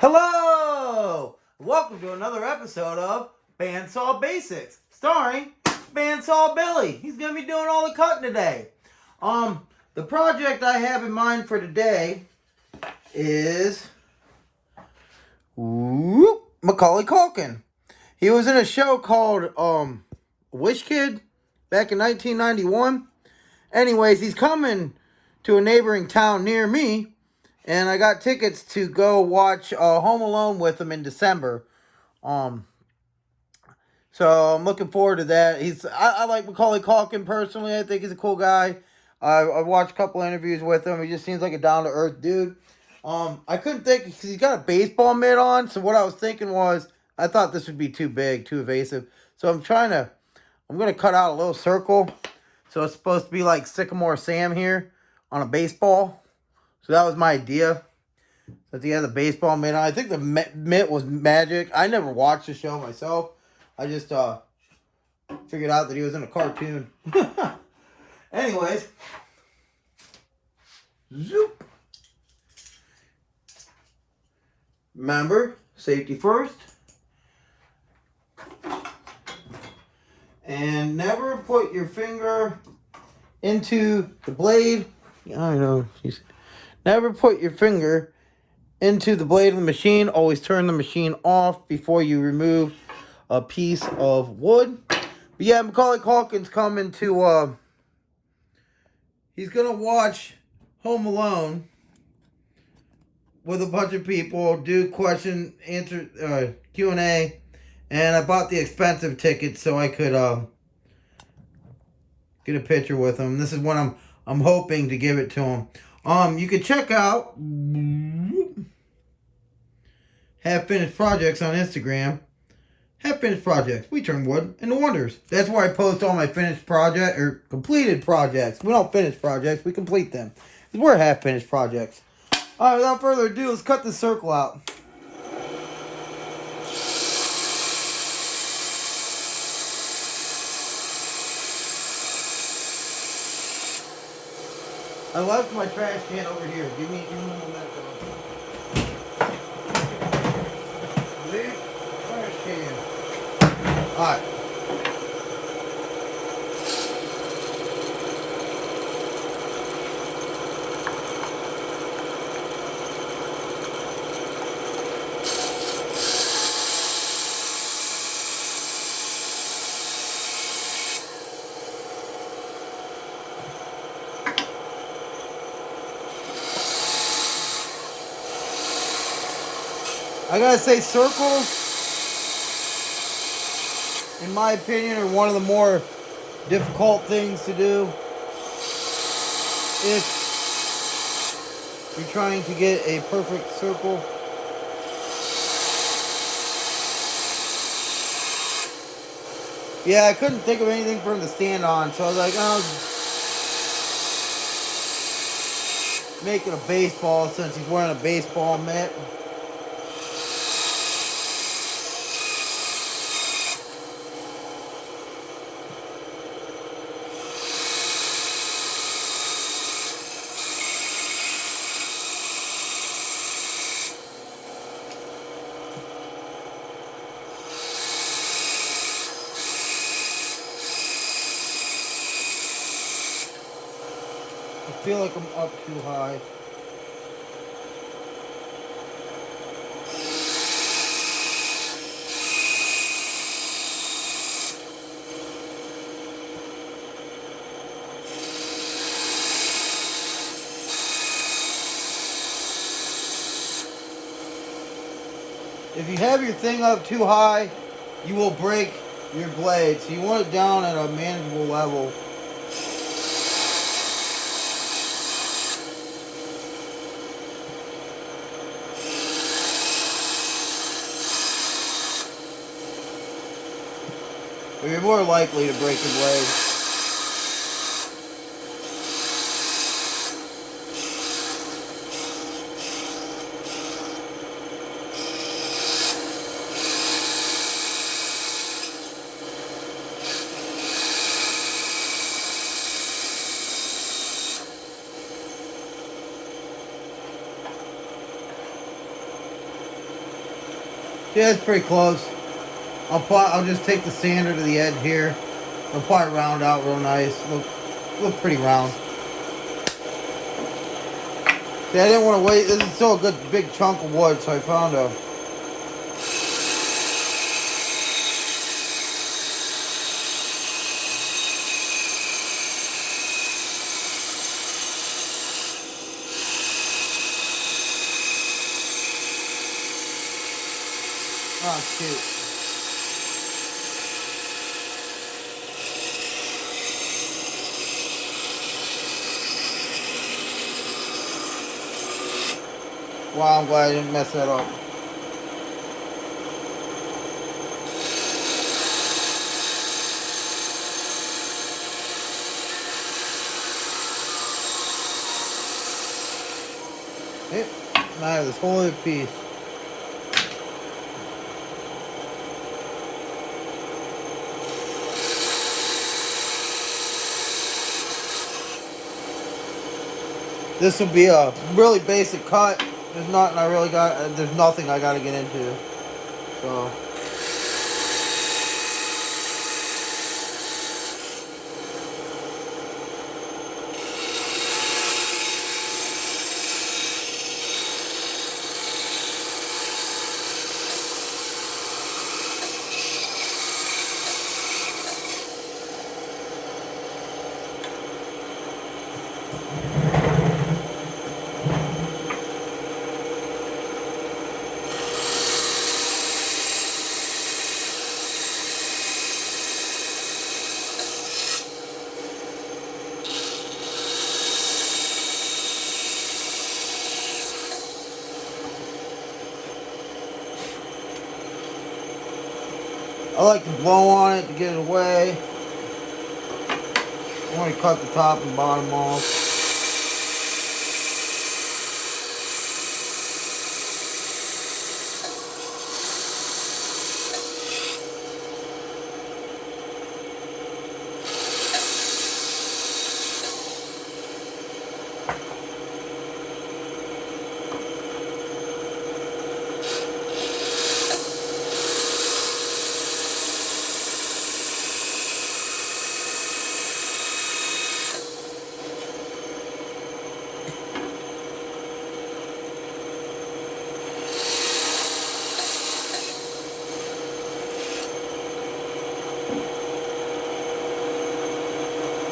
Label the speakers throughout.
Speaker 1: Hello! Welcome to another episode of Bandsaw Basics, starring Bandsaw Billy. He's going to be doing all the cutting today. The project I have in mind for today is Macaulay Culkin. He was in a show called Wish Kid back in 1991. Anyways, he's coming to a neighboring town near me. And I got tickets to go watch Home Alone with him in December. So I'm looking forward to that. I like Macaulay Culkin personally. I think he's a cool guy. I've watched a couple interviews with him. He just seems like a down-to-earth dude. I couldn't think because he's got a baseball mitt on. So what I was thinking was, I thought this would be too big, too evasive. So I'm going to cut out a little circle. So it's supposed to be like Sycamore Sam here on a baseball. So that was my idea. That he had the baseball mitt on. I think the mitt was magic. I never watched the show myself. I just figured out that he was in a cartoon. Anyways. Zoop. Remember, safety first. And never put your finger into the blade. I don't know. Never put your finger into the blade of the machine. Always turn the machine off before you remove a piece of wood. But yeah, Macaulay Culkin's coming to, he's going to watch Home Alone with a bunch of people, do question, answer, Q&A. And I bought the expensive tickets so I could, get a picture with him. This is when I'm hoping to give it to him. You can check out Half Finished Projects on Instagram. Half Finished Projects. We turn wood into wonders. That's where I post all my finished project or completed projects. We don't finish projects, we complete them. We're half finished projects. Alright, without further ado, let's cut this circle out. I left my trash can over here. Give me a minute. Trash can. Alright. I gotta say, circles, in my opinion, are one of the more difficult things to do if you're trying to get a perfect circle. Yeah, I couldn't think of anything for him to stand on, so I was like, oh, make it a baseball since he's wearing a baseball mitt. I feel like I'm up too high. If you have your thing up too high, you will break your blade. So you want it down at a manageable level. Or you're more likely to break your blade. Yeah, it's pretty close. I'll just take the sander to the edge here. I'll probably round out real nice. Look pretty round. See, I didn't want to wait. This is still a good big chunk of wood, so I found a. Oh shoot. Wow, I'm glad I didn't mess that up. Yep. Now I have this whole other piece. This will be a really basic cut. There's nothing I really got. There's nothing I got to get into. So. I like to blow on it to get it away. I want to cut the top and bottom off.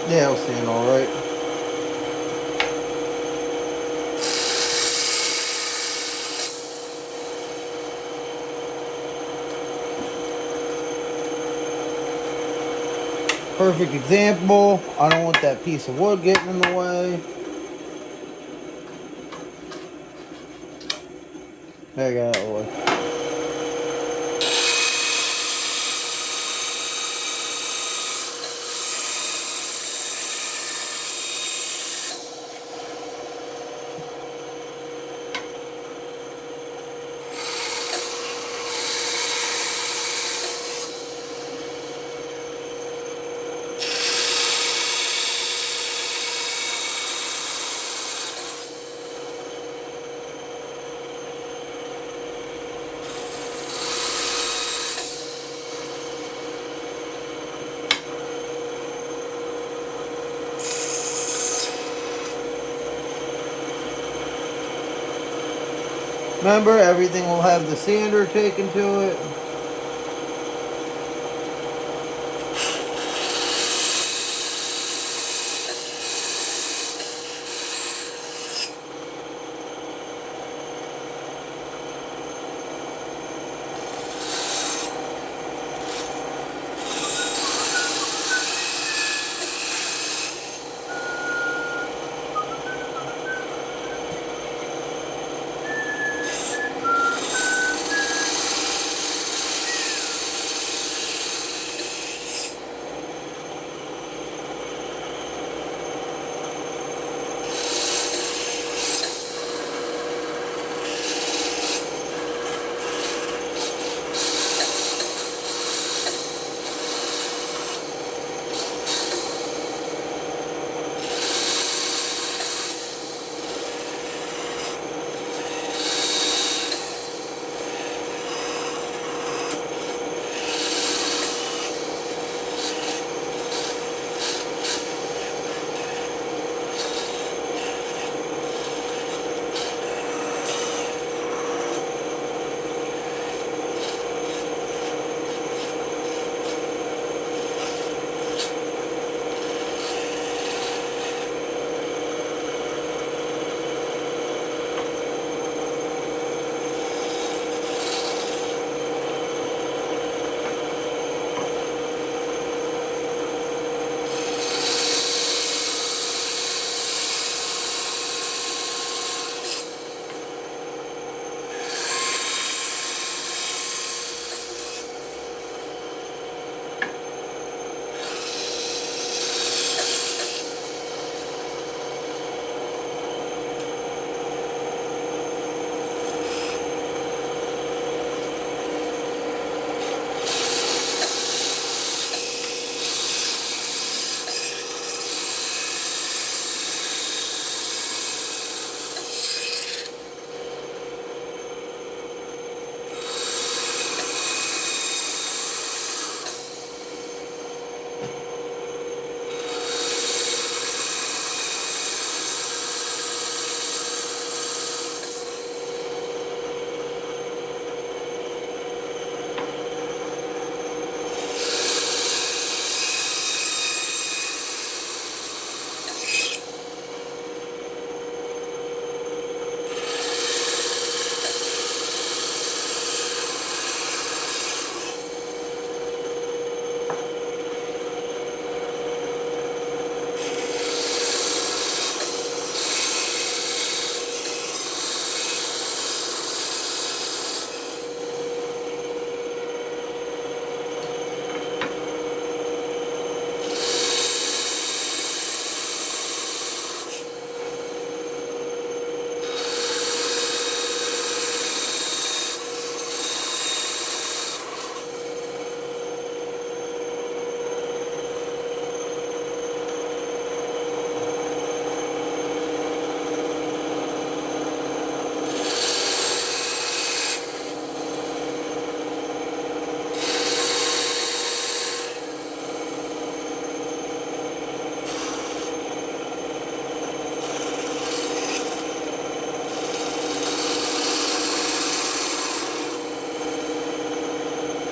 Speaker 1: Yeah, it'll stand alright. Perfect example. I don't want that piece of wood getting in the way. There, I got it away. Remember, everything will have the sander taken to it.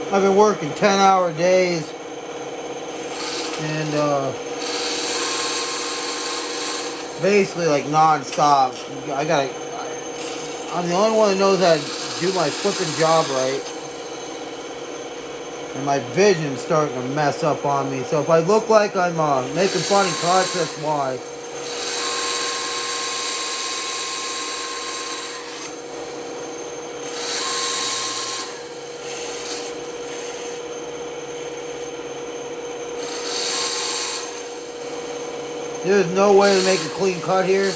Speaker 1: I've been working 10-hour days, and basically like non-stop. I'm the only one that knows how to do my flipping job right, and my vision's starting to mess up on me. So if I look like I'm making funny cuts, that's why. There's no way to make a clean cut here.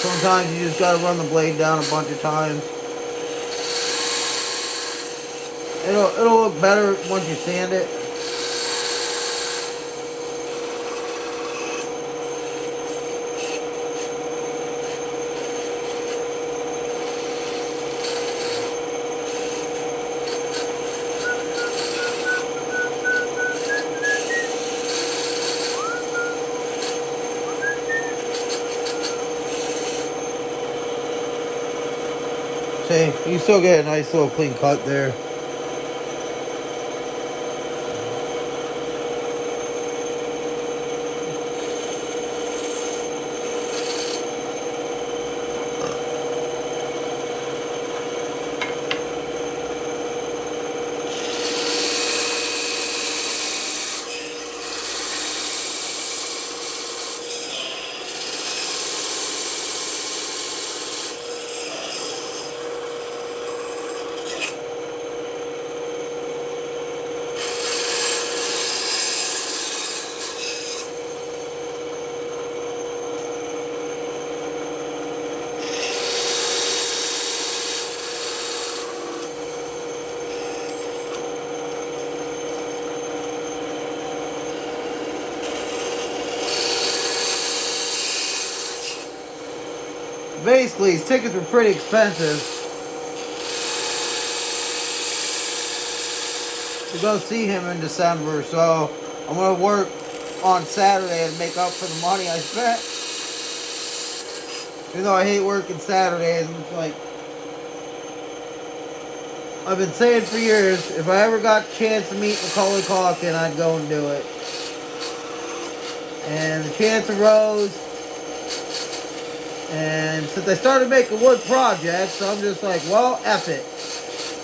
Speaker 1: Sometimes you just gotta run the blade down a bunch of times. It'll look better once you sand it. See, you still get a nice little clean cut there. Basically, his tickets were pretty expensive to go see him in December, so I'm gonna work on Saturday and make up for the money I spent. Even though I hate working Saturdays, it's like I've been saying for years, if I ever got a chance to meet Macaulay Culkin, I'd go and do it. And the chance arose, and since I started making wood projects, I'm just like, well, F it.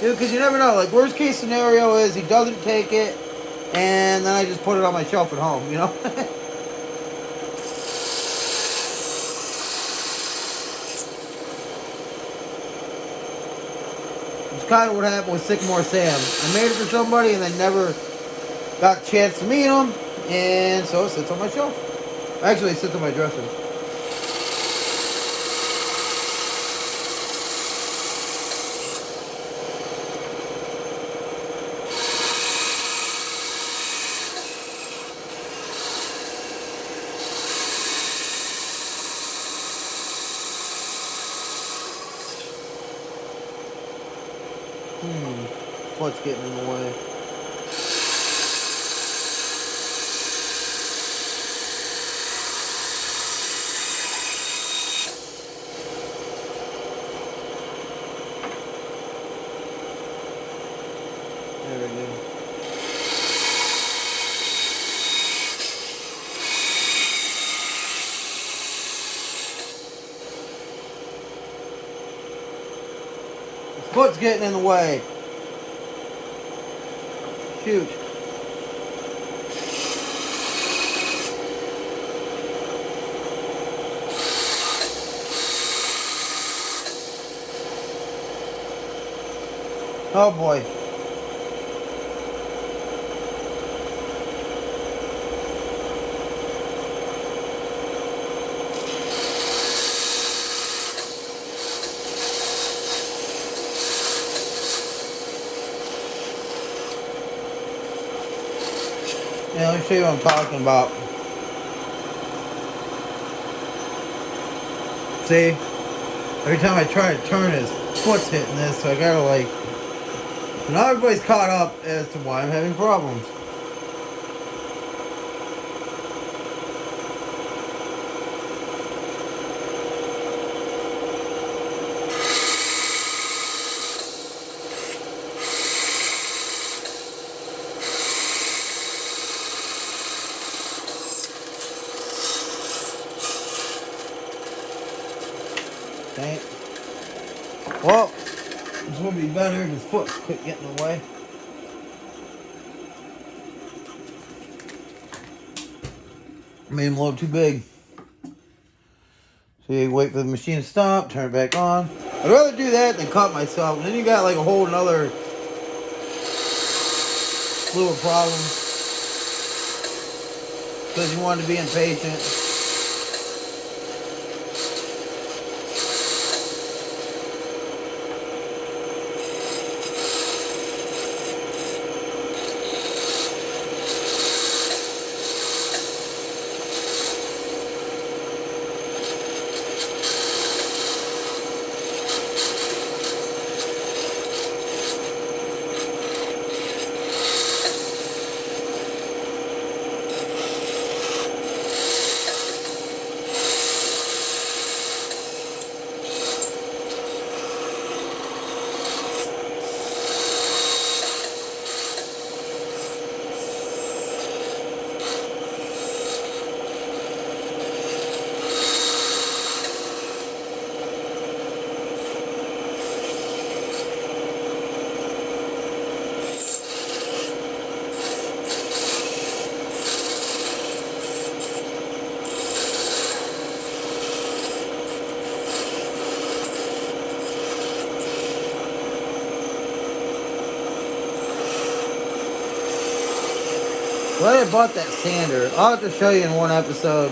Speaker 1: Because you never know. Like, worst case scenario is he doesn't take it, and then I just put it on my shelf at home, you know? It's kind of what happened with Sycamore Sam. I made it for somebody, and then never got a chance to meet him, and so it sits on my shelf. Actually, it sits on my dresser. Foot's getting in the way. There we go. His foot's getting in the way. Shoot. Oh boy. Yeah, let me show you what I'm talking about. See? Every time I try to turn, his foot's hitting this, so I gotta like... Now everybody's caught up as to why I'm having problems. Well, this would be better if his foot quit getting in the way. Made him a little too big. So you wait for the machine to stop, turn it back on. I'd rather do that than cut myself. And then you got like a whole another slew of problems because you wanted to be impatient. Well, I bought that sander. I'll have to show you in one episode.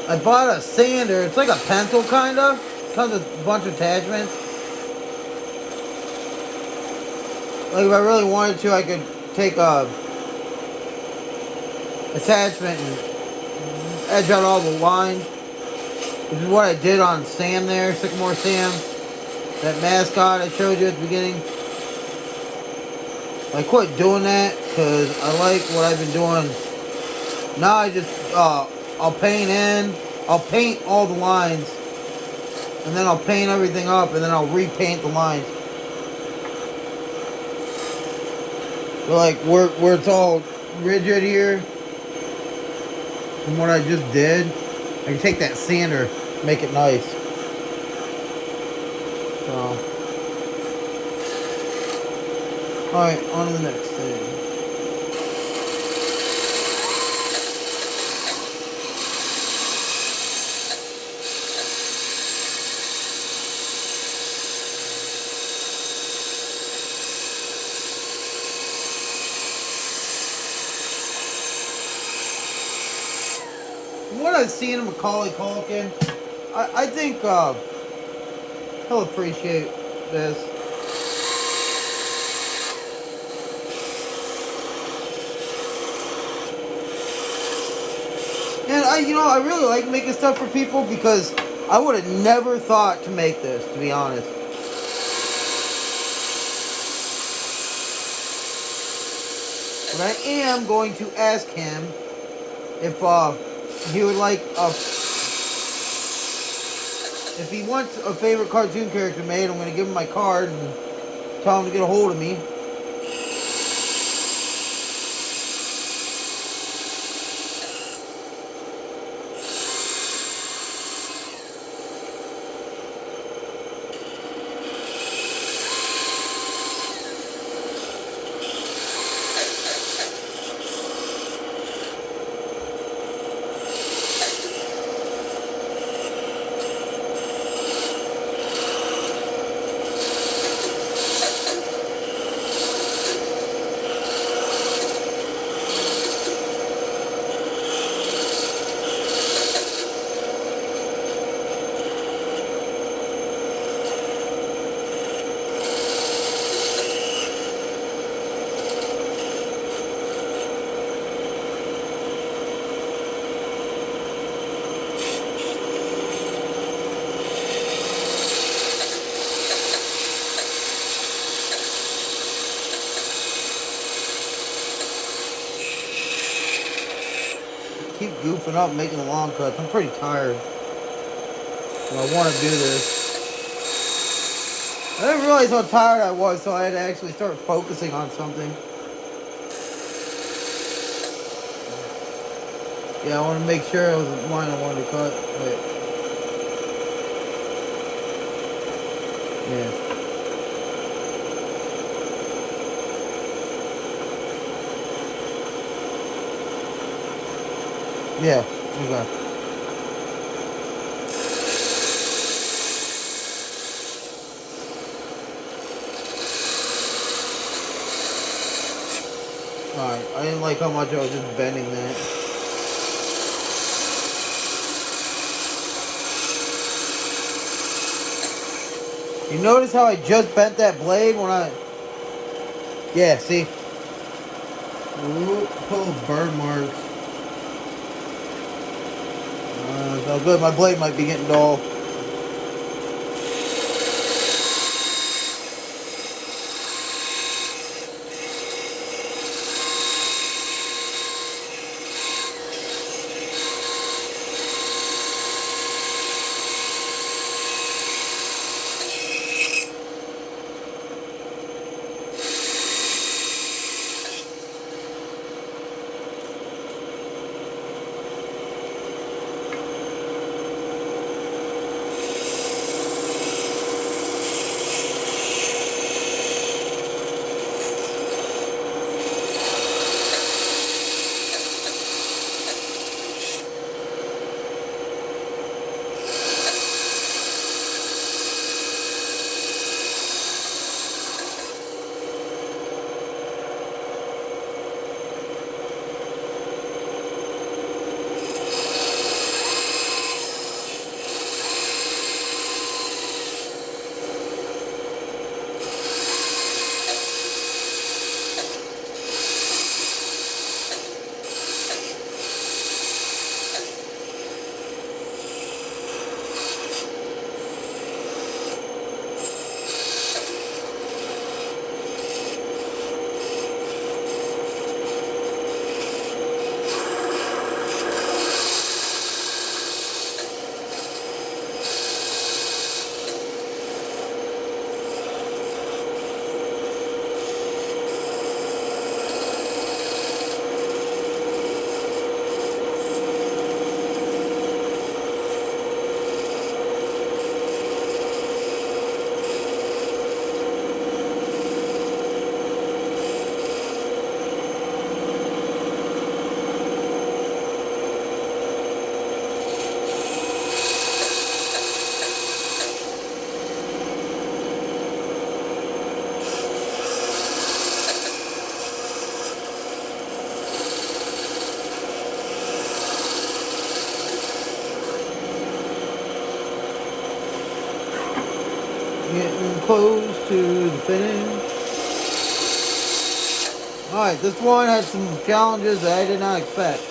Speaker 1: I bought a sander. It's like a pencil, kind of. Comes with a bunch of attachments. Like, if I really wanted to, I could take a attachment and edge out all the lines. Which is what I did on Sam there, Sycamore Sam. That mascot I showed you at the beginning. I quit doing that because I like what I've been doing. Now I just, I'll paint in. I'll paint all the lines. And then I'll paint everything up and then I'll repaint the lines. So like where it's all rigid here, from what I just did, I can take that sander, make it nice. So, alright, on to the next thing. What I've seen of Macaulay Culkin, I think he'll appreciate this. And I really like making stuff for people because I would have never thought to make this, to be honest. But I am going to ask him if he would like if he wants a favorite cartoon character made. I'm going to give him my card and tell him to get a hold of me. Keep goofing up, making the long cuts. I'm pretty tired. So I want to do this. I didn't realize how tired I was, so I had to actually start focusing on something. Yeah, I want to make sure it was the line I wanted to cut. Wait. Yeah. Yeah. Okay. Alright. I didn't like how much I was just bending that. You notice how I just bent that blade when I... Yeah, see? Ooh, put little burn marks. No good. My blade might be getting dull. Getting close to the finish. Alright, this one had some challenges that I did not expect.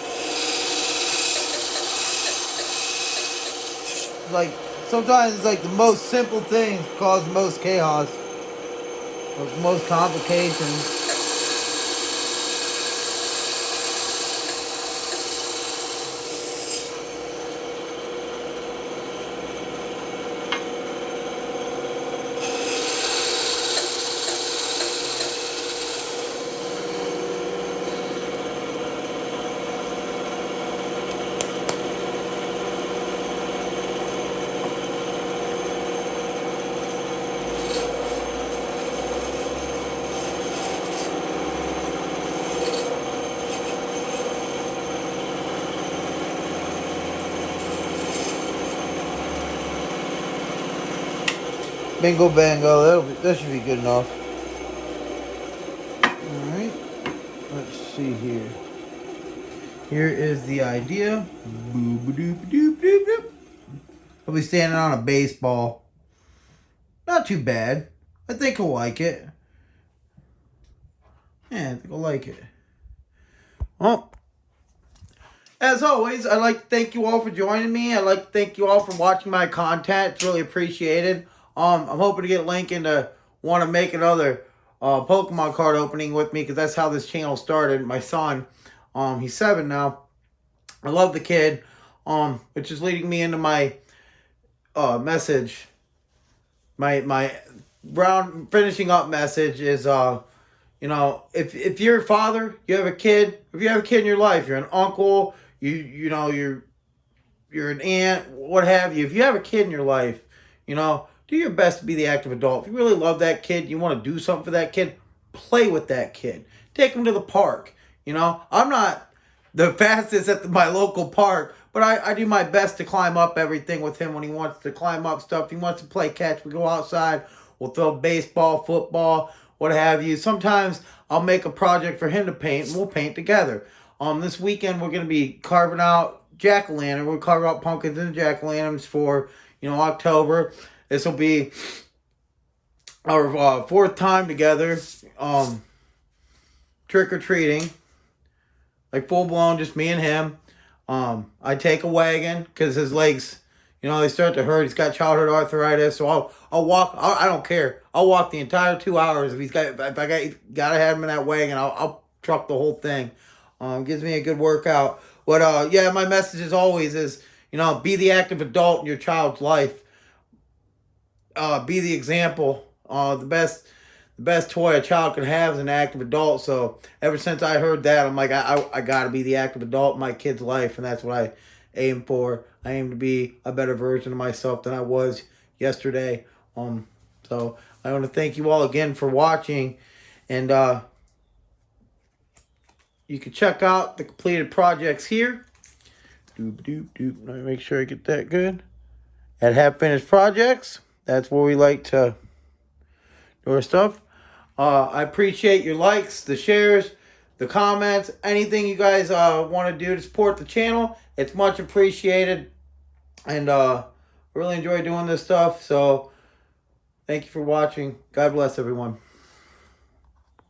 Speaker 1: Like, sometimes it's like the most simple things cause the most chaos. Or the most complications. Bingo bango, that should be good enough. Alright, let's see here. Here is the idea. I'll be standing on a baseball. Not too bad. I think he'll like it. Yeah, I think he'll like it. Well, as always, I'd like to thank you all for joining me. I'd like to thank you all for watching my content. It's really appreciated. I'm hoping to get Lincoln to want to make another Pokemon card opening with me because that's how this channel started. My son, he's 7 now. I love the kid, which is leading me into my message. My round finishing up message is you know, if you're a father, you have a kid. If you have a kid in your life, you're an uncle. You know you're an aunt, what have you. If you have a kid in your life, you know, do your best to be the active adult. If you really love that kid, you want to do something for that kid, play with that kid. Take him to the park. You know, I'm not the fastest at my local park, but I do my best to climb up everything with him when he wants to climb up stuff. If he wants to play catch, we go outside. We'll throw baseball, football, what have you. Sometimes I'll make a project for him to paint, and we'll paint together. This weekend we're going to be carving out jack-o'-lantern. We'll carve out pumpkins and jack-o'-lanterns for, October. This will be our fourth time together, trick-or-treating. Like full-blown, just me and him. I take a wagon because his legs, they start to hurt. He's got childhood arthritis, so I'll walk. I don't care. I'll walk the entire 2 hours. If I gotta have him in that wagon, I'll truck the whole thing. Gives me a good workout. But yeah, my message as always is, be the active adult in your child's life. Be the example. The best toy a child can have is an active adult. So ever since I heard that, I'm like, I got to be the active adult in my kid's life, and that's what I aim for. I aim to be a better version of myself than I was yesterday. So I want to thank you all again for watching, and you can check out the completed projects here. Let me make sure I get that good. At Half Finished Projects, that's where we like to do our stuff. I appreciate your likes, the shares, the comments, anything you guys want to do to support the channel. It's much appreciated. And really enjoy doing this stuff. So thank you for watching. God bless everyone.